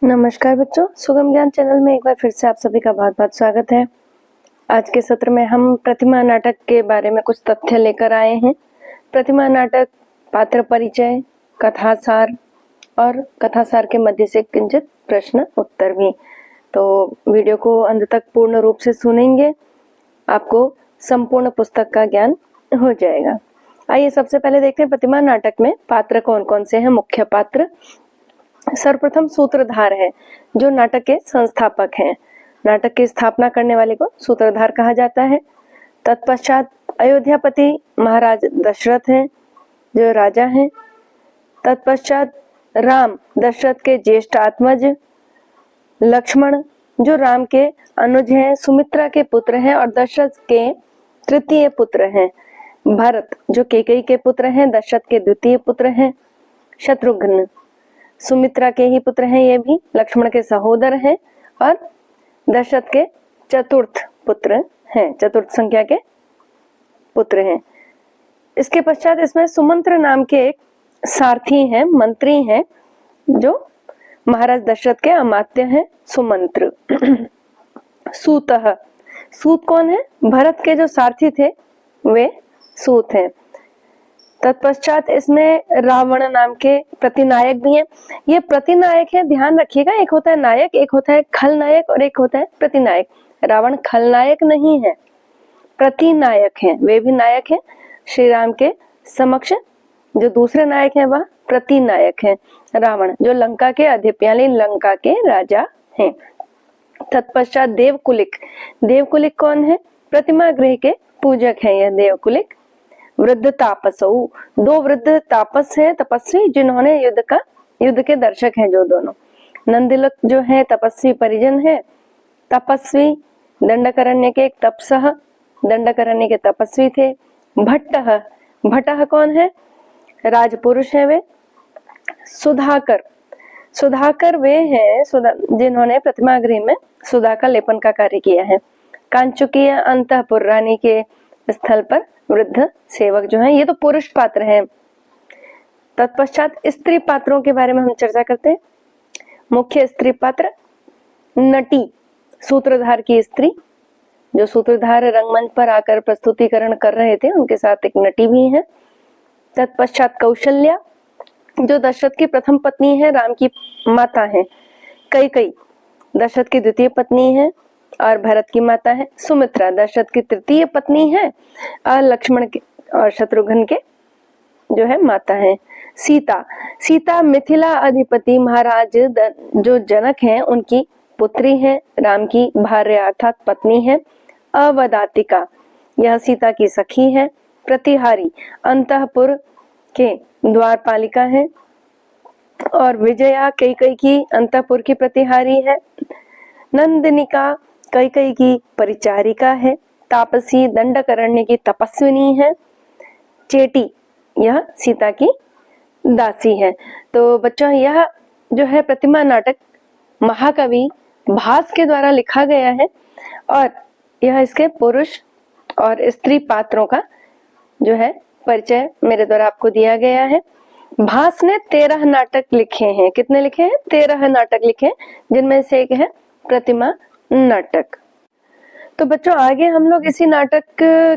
नमस्कार बच्चों, सुगम ज्ञान चैनल में एक बार फिर से आप सभी का बहुत बहुत स्वागत है। आज के सत्र में हम प्रतिमा नाटक के बारे में कुछ तथ्य लेकर आए हैं। प्रतिमा नाटक, पात्र परिचय, कथासार और कथासार के मध्य से किंचित प्रश्न उत्तर भी। तो वीडियो को अंत तक पूर्ण रूप से सुनेंगे, आपको संपूर्ण पुस्तक का ज्ञान हो जाएगा। आइए सबसे पहले देखते हैं प्रतिमा नाटक में पात्र कौन कौन से हैं। मुख्य पात्र सर्वप्रथम सूत्रधार है, जो नाटक के संस्थापक हैं। नाटक की स्थापना करने वाले को सूत्रधार कहा जाता है। तत्पश्चात अयोध्यापति महाराज दशरथ हैं, जो राजा हैं। तत्पश्चात राम दशरथ के ज्येष्ठ आत्मज, लक्ष्मण जो राम के अनुज हैं, सुमित्रा के पुत्र हैं और दशरथ के तृतीय पुत्र हैं। भरत जो कैकेयी के पुत्र हैं, दशरथ के द्वितीय पुत्र हैं। शत्रुघ्न सुमित्रा के ही पुत्र हैं, ये भी लक्ष्मण के सहोदर हैं और दशरथ के चतुर्थ पुत्र हैं, चतुर्थ संख्या के पुत्र हैं। इसके पश्चात इसमें सुमंत्र नाम के एक सारथी हैं, मंत्री हैं, जो महाराज दशरथ के अमात्य हैं, सुमंत्र। सूतः, सूत कौन है? भरत के जो सारथी थे वे सूत हैं। तत्पश्चात इसमें रावण नाम के प्रतिनायक भी हैं। ये प्रतिनायक है, ध्यान रखिएगा, एक होता है नायक, एक होता है खलनायक और एक होता है प्रतिनायक। रावण खलनायक नहीं है, प्रतिनायक है। वे भी नायक हैं। श्री राम के समक्ष जो दूसरे नायक हैं वह प्रतिनायक हैं। रावण जो लंका के अधिपति यानी लंका के राजा हैं। तत्पश्चात देवकुलिक, देवकुलिक कौन है? प्रतिमा गृह के पूजक है यह देवकुलिक। वृद्ध तापसौ, दो वृद्ध तापस हैं, तपस्वी, जिन्होंने युद्ध के दर्शक हैं जो दोनों। नंदिलक जो है तपस्वी परिजन है। तपस्वी दंडकारण्य के एक तपसः, दंडकारण्य के तपस्वी थे। भट्टः, भट्टः कौन है? राजपुरुष है वे। सुधाकर, सुधाकर वे हैं जिन्होंने प्रतिमा गृह में सुधा का लेपन का कार्य किया है। कांचुकीय अंतःपुर, रानी के स्थल पर वृद्ध सेवक जो हैं, ये तो पुरुष पात्र हैं। तत्पश्चात स्त्री पात्रों के बारे में हम चर्चा करते हैं। मुख्य स्त्री पात्र नटी, सूत्रधार की स्त्री, जो सूत्रधार रंगमंच पर आकर प्रस्तुतिकरण कर रहे थे, उनके साथ एक नटी भी है। तत्पश्चात कौशल्या, जो दशरथ की प्रथम पत्नी है, राम की माता है। कैकेयी दशरथ की द्वितीय पत्नी है और भरत की माता है। सुमित्रा दशरथ की तृतीय पत्नी है और लक्ष्मण के और शत्रुघ्न के जो है माता है। सीता, सीता मिथिला अधिपति महाराज जो जनक हैं उनकी पुत्री है, राम की भार्य अर्थात पत्नी है। अवदातिका, यह सीता की सखी है। प्रतिहारी अंतःपुर के द्वारपालिका है और विजया कैकेयी की अंतःपुर की प्रतिहारी है। नंदिनिका कैकेयी की परिचारिका है। तापसी दंडकारण्य की तपस्विनी है। चेटी यह सीता की दासी है। तो बच्चों, यह जो है प्रतिमा नाटक महाकवि भास के द्वारा लिखा गया है और यह इसके पुरुष और स्त्री पात्रों का जो है परिचय मेरे द्वारा आपको दिया गया है। भास ने 13 नाटक लिखे हैं। कितने लिखे हैं? 13 नाटक लिखे हैं, जिनमें से एक है प्रतिमा नाटक। तो बच्चों, आगे हम लोग इसी नाटक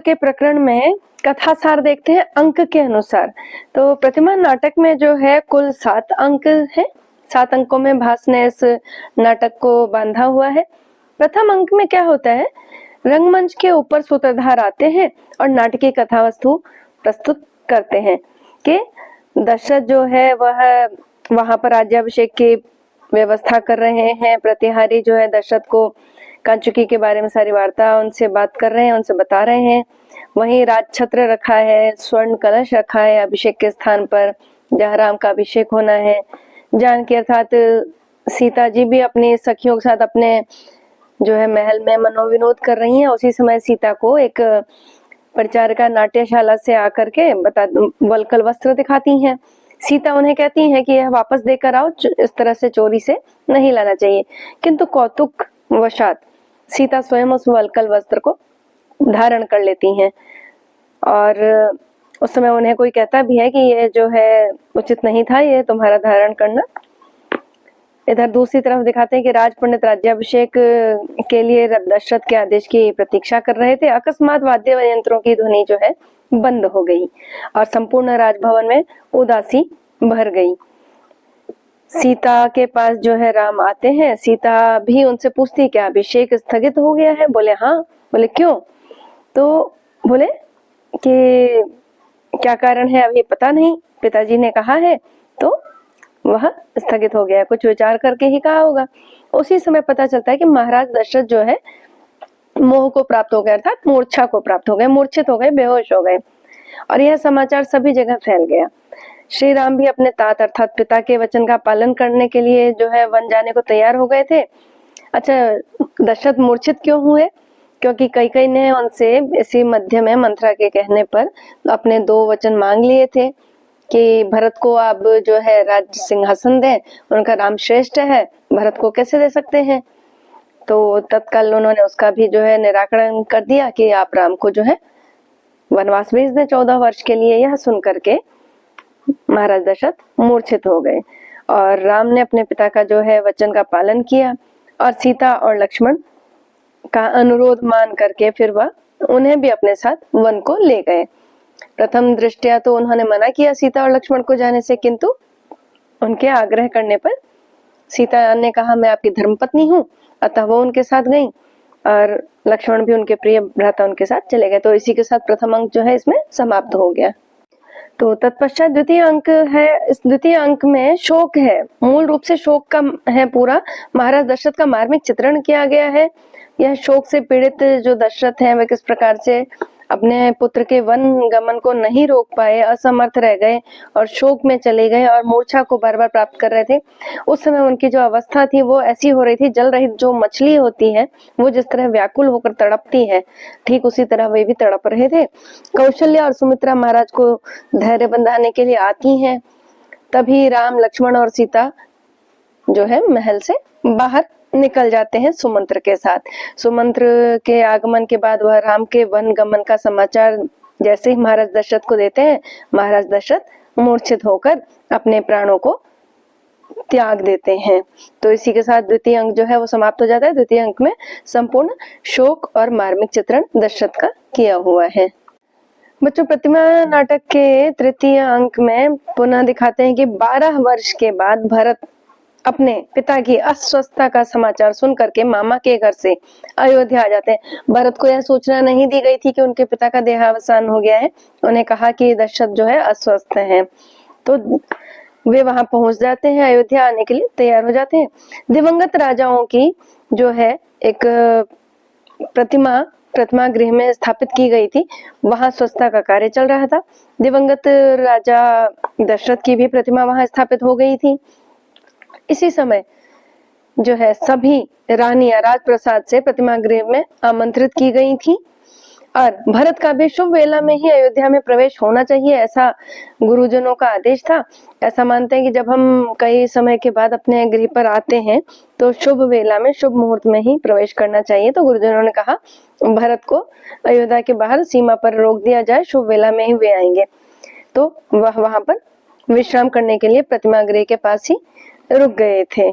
के प्रकरण में कथासार देखते हैं अंक के अनुसार। तो प्रतिमा नाटक में जो है कुल 7 अंक है। 7 अंकों में भास ने इस नाटक को बांधा हुआ है। प्रथम अंक में क्या होता है? रंगमंच के ऊपर सूत्रधार आते हैं और नाटकीय कथा वस्तु प्रस्तुत करते हैं कि दशरथ जो है वह वहां पर राज्याभिषेक की व्यवस्था कर रहे हैं। प्रतिहारी जो है दशरथ को कांचुकी के बारे में सारी वार्ता उनसे बात कर रहे हैं, उनसे बता रहे हैं। वहीं राजछत्र रखा है, स्वर्ण कलश रखा है अभिषेक के स्थान पर जहाँ राम का अभिषेक होना है। जानकी अर्थात सीता जी भी अपनी सखियों के साथ अपने जो है महल में मनोविनोद कर रही हैं। उसी समय सीता को एक परिचारिका नाट्यशाला से आकर के वल्कल वस्त्र दिखाती हैं। सीता उन्हें कहती हैं कि यह वापस देकर आओ, इस तरह से चोरी से नहीं लाना चाहिए। किंतु कौतुक वशात सीता स्वयं उस वल्कल वस्त्र को धारण कर लेती हैं और उस समय उन्हें कोई कहता भी है कि ये जो है उचित नहीं था ये तुम्हारा धारण करना। इधर दूसरी तरफ दिखाते हैं कि राज पंडित राज्याभिषेक के लिए दशरथ के आदेश की प्रतीक्षा कर रहे थे। अकस्मात वाद्य यंत्रों की ध्वनि जो है बंद हो गई और संपूर्ण राजभवन में उदासी भर गई। सीता के पास जो है राम आते हैं। सीता भी उनसे पूछती क्या अभिषेक स्थगित हो गया है? बोले हाँ। बोले क्यों? तो बोले कि क्या कारण है अभी पता नहीं, पिताजी ने कहा है तो वह स्थगित हो गया है, कुछ विचार करके ही कहा होगा। उसी समय पता चलता है कि महाराज दशरथ जो है मोह को प्राप्त हो गए, अर्थात मूर्छा को प्राप्त हो गए, मूर्छित हो गए, बेहोश हो गए और यह समाचार सभी जगह फैल गया। श्री राम भी अपने तात अर्थात पिता के वचन का पालन करने के लिए जो है वन जाने को तैयार हो गए थे। अच्छा, दशरथ मूर्छित क्यों हुए? क्योंकि कैकेयी ने उनसे इसी मध्य में मंत्रा के कहने पर अपने 2 वचन मांग लिए थे कि भरत को आप जो है राज्य सिंहासन दें, उनका राम श्रेष्ठ है, भरत को कैसे दे सकते हैं? तो तत्काल उन्होंने उसका भी जो है निराकरण कर दिया कि आप राम को जो है वनवास भेज दें 14 वर्ष के लिए। यह सुन करके महाराज दशरथ मूर्छित हो गए और राम ने अपने पिता का जो है वचन का पालन किया और सीता और लक्ष्मण का अनुरोध मान करके फिर वह उन्हें भी अपने साथ वन को ले गए। प्रथम दृष्टया तो उन्होंने मना किया सीता और लक्ष्मण को जाने से, किंतु उनके आग्रह करने पर सीता ने कहा मैं आपकी धर्मपत्नी हूँ, अतः वो उनके साथ गई और लक्ष्मण भी उनके प्रिय भ्राता उनके साथ चले गए। तो इसी के साथ प्रथम अंक जो है इसमें समाप्त हो गया। तो तत्पश्चात द्वितीय अंक है। इस द्वितीय अंक में शोक है, मूल रूप से शोक का है, पूरा महाराज दशरथ का मार्मिक चित्रण किया गया है। यह शोक से पीड़ित जो दशरथ हैं वे किस प्रकार से अपने पुत्र के वन गमन को नहीं रोक पाए, असमर्थ रह गए और शोक में चले गए और मूर्छा को बार बार प्राप्त कर रहे थे। उस समय उनकी जो अवस्था थी वो ऐसी हो रही थी, जल रहित जो मछली होती है वो जिस तरह व्याकुल होकर तड़पती है, ठीक उसी तरह वे भी तड़प रहे थे। कौशल्या और सुमित्रा महाराज को धैर्य बंधाने के लिए आती हैं। तभी राम, लक्ष्मण और सीता जो है महल से बाहर निकल जाते हैं सुमंत्र के साथ। सुमंत्र के आगमन के बाद वह राम के वन गमन का समाचार जैसे ही महाराज दशरथ को देते हैं, महाराज दशरथ मूर्छित होकर अपने प्राणों को त्याग देते हैं। तो इसी के साथ द्वितीय अंक जो है वो समाप्त हो जाता है। द्वितीय अंक में संपूर्ण शोक और मार्मिक चित्रण दशरथ का किया हुआ है। बच्चों, प्रतिमा नाटक के तृतीय अंक में पुनः दिखाते हैं कि 12 वर्ष के बाद भरत अपने पिता की अस्वस्थता का समाचार सुन करके मामा के घर से अयोध्या आ जाते हैं। भरत को यह सूचना नहीं दी गई थी कि उनके पिता का देहावसान हो गया है। उन्हें कहा कि दशरथ जो है अस्वस्थ हैं, तो वे वहां पहुंच जाते हैं, अयोध्या आने के लिए तैयार हो जाते हैं। दिवंगत राजाओं की जो है एक प्रतिमा गृह में स्थापित की गई थी, वहां स्वच्छता का कार्य चल रहा था। दिवंगत राजा दशरथ की भी प्रतिमा वहां स्थापित हो गई थी। इसी समय जो है सभी रानियां राजप्रसाद से प्रतिमा गृह में आमंत्रित की गई थी और भरत का भी शुभ वेला में ही अयोध्या में प्रवेश होना चाहिए, ऐसा गुरुजनों का आदेश था। ऐसा मानते हैं कि जब हम कई समय के बाद अपने गृह पर आते हैं तो शुभ वेला में, शुभ मुहूर्त में ही प्रवेश करना चाहिए। तो गुरुजनों ने कहा भरत को अयोध्या के बाहर सीमा पर रोक दिया जाए, शुभ वेला में ही वे आएंगे। तो वह वहां पर विश्राम करने के लिए प्रतिमा गृह के पास ही रुक गए थे।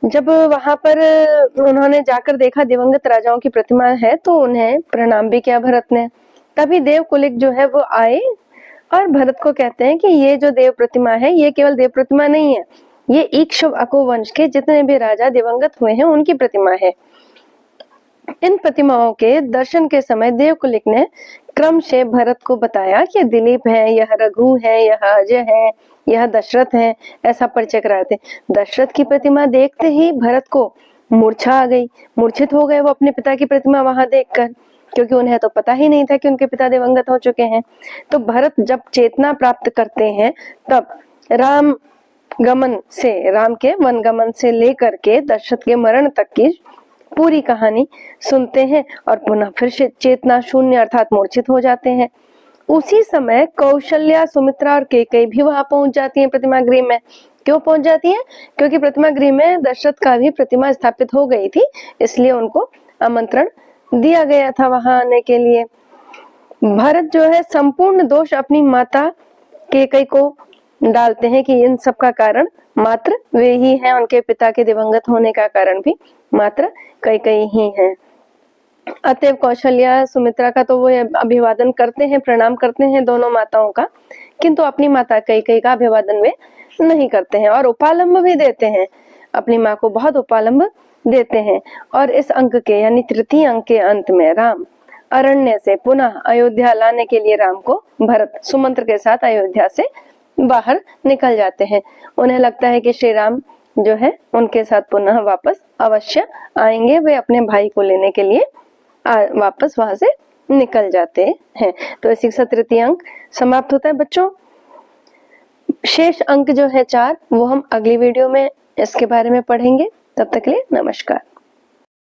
जब वहां पर उन्होंने जाकर देखा दिवंगत राजाओं की प्रतिमा है तो उन्हें प्रणाम भी किया भरत ने। तभी देव कुलिक जो है वो आए और भरत को कहते हैं कि ये जो देव प्रतिमा है ये केवल देव प्रतिमा नहीं है, ये इक्ष्वाकु वंश के जितने भी राजा दिवंगत हुए हैं उनकी प्रतिमा है। इन प्रतिमाओं के दर्शन के समय देव कुलिक ने क्रम से भरत को बताया कि दिलीप है, यह रघु है, यह अजय है, यह दशरथ है, ऐसा परिचय कराए थे। दशरथ की प्रतिमा देखते ही भरत को मूर्छा आ गई, मूर्छित हो गए वो अपने पिता की प्रतिमा वहां देखकर, क्योंकि उन्हें तो पता ही नहीं था कि उनके पिता दिवंगत हो चुके हैं। तो भरत जब चेतना प्राप्त करते हैं तब राम के वन गमन से लेकर के दशरथ के मरण तक की पूरी कहानी सुनते हैं और पुनः फिर चेतना शून्य अर्थात मूर्छित हो जाते हैं। उसी समय कौशल्या, सुमित्रा और कैकेयी भी वहां पहुंच जाती हैं प्रतिमा गृह में। क्यों पहुंच जाती हैं? क्योंकि प्रतिमा गृह में दशरथ का भी प्रतिमा स्थापित हो गई थी, इसलिए उनको आमंत्रण दिया गया था वहां आने के लिए। भरत जो है संपूर्ण दोष अपनी माता कैकेयी को डालते हैं कि इन सब का कारण मात्र वे ही हैं, उनके पिता के दिवंगत होने का कारण भी मात्र कैकेयी ही हैं। अतएव कौशल्या सुमित्रा का तो वो अभिवादन करते हैं, प्रणाम करते हैं दोनों माताओं का, किंतु अपनी माता कैकेयी का अभिवादन वे नहीं करते हैं और उपालंब भी देते हैं, अपनी माँ को बहुत उपालंब देते हैं। और इस अंक के यानी तृतीय अंक के अंत में राम अरण्य से पुनः अयोध्या लाने के लिए राम को भरत सुमंत्र के साथ अयोध्या से बाहर निकल जाते हैं। उन्हें लगता है कि श्री राम जो है उनके साथ पुनः वापस अवश्य आएंगे, वे अपने भाई को लेने के लिए वापस वहां से निकल जाते हैं। तो इसी के साथ तृतीय अंक समाप्त होता है बच्चों। शेष अंक जो है 4 वो हम अगली वीडियो में इसके बारे में पढ़ेंगे। तब तक के लिए नमस्कार।